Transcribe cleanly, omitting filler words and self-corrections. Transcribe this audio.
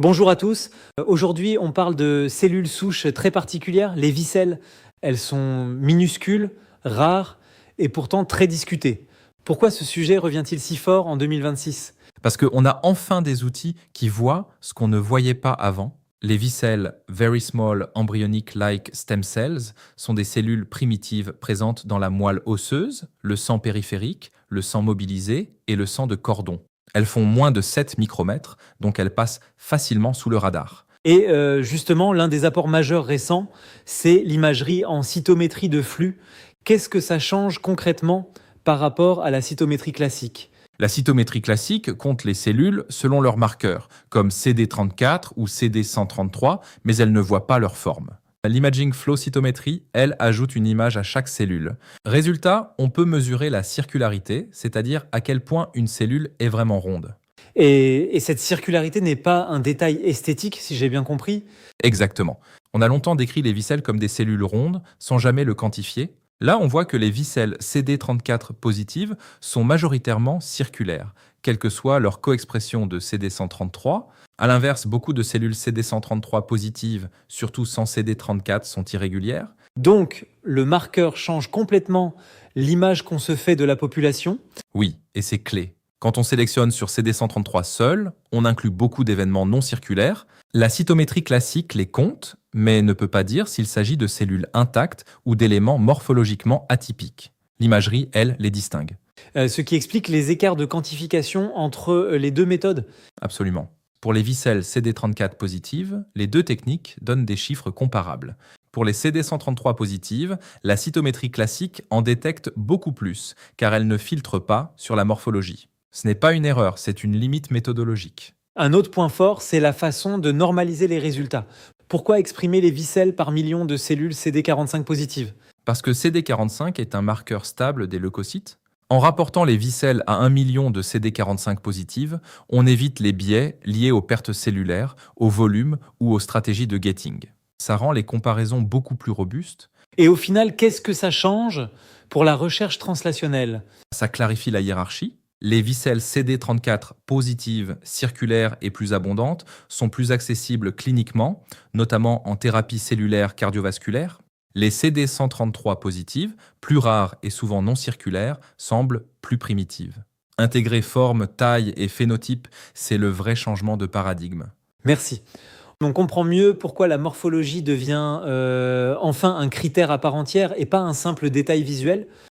Bonjour à tous. Aujourd'hui, on parle de cellules souches très particulières, les vicelles. Elles sont minuscules, rares et pourtant très discutées. Pourquoi ce sujet revient-il si fort en 2026? Parce qu'on a enfin des outils qui voient ce qu'on ne voyait pas avant. Les vicelles Very Small Embryonic Like Stem Cells sont des cellules primitives présentes dans la moelle osseuse, le sang périphérique, le sang mobilisé et le sang de cordon. Elles font moins de 7 micromètres, donc elles passent facilement sous le radar. Et justement, l'un des apports majeurs récents, c'est l'imagerie en cytométrie de flux. Qu'est-ce que ça change concrètement par rapport à la cytométrie classique? La cytométrie classique compte les cellules selon leurs marqueurs, comme CD34 ou CD133, mais elle ne voit pas leur forme. L'imaging flow cytométrie, elle, ajoute une image à chaque cellule. Résultat, on peut mesurer la circularité, c'est-à-dire à quel point une cellule est vraiment ronde. Et cette circularité n'est pas un détail esthétique, si j'ai bien compris. Exactement. On a longtemps décrit les vicelles comme des cellules rondes, sans jamais le quantifier. Là, on voit que les vicelles CD34 positives sont majoritairement circulaires, quelle que soit leur coexpression de CD133. À l'inverse, beaucoup de cellules CD133 positives, surtout sans CD34, sont irrégulières. Donc, le marqueur change complètement l'image qu'on se fait de la population. Oui, et c'est clé. Quand on sélectionne sur CD133 seul, on inclut beaucoup d'événements non circulaires. La cytométrie classique les compte, mais ne peut pas dire s'il s'agit de cellules intactes ou d'éléments morphologiquement atypiques. L'imagerie, elle, les distingue. Ce qui explique les écarts de quantification entre les deux méthodes. Absolument. Pour les vicelles CD34 positives, les deux techniques donnent des chiffres comparables. Pour les CD133 positives, la cytométrie classique en détecte beaucoup plus, car elle ne filtre pas sur la morphologie. Ce n'est pas une erreur, c'est une limite méthodologique. Un autre point fort, c'est la façon de normaliser les résultats. Pourquoi exprimer les vicelles par millions de cellules CD45 positives? Parce que CD45 est un marqueur stable des leucocytes. En rapportant les vicelles à 1 million de CD45 positives, on évite les biais liés aux pertes cellulaires, au volume ou aux stratégies de gating. Ça rend les comparaisons beaucoup plus robustes. Et au final, qu'est-ce que ça change pour la recherche translationnelle? Ça clarifie la hiérarchie. Les vicelles CD34 positives, circulaires et plus abondantes sont plus accessibles cliniquement, notamment en thérapie cellulaire cardiovasculaire. Les CD133 positives, plus rares et souvent non circulaires, semblent plus primitives. Intégrer forme, taille et phénotype, c'est le vrai changement de paradigme. Merci. On comprend mieux pourquoi la morphologie devient enfin un critère à part entière et pas un simple détail visuel.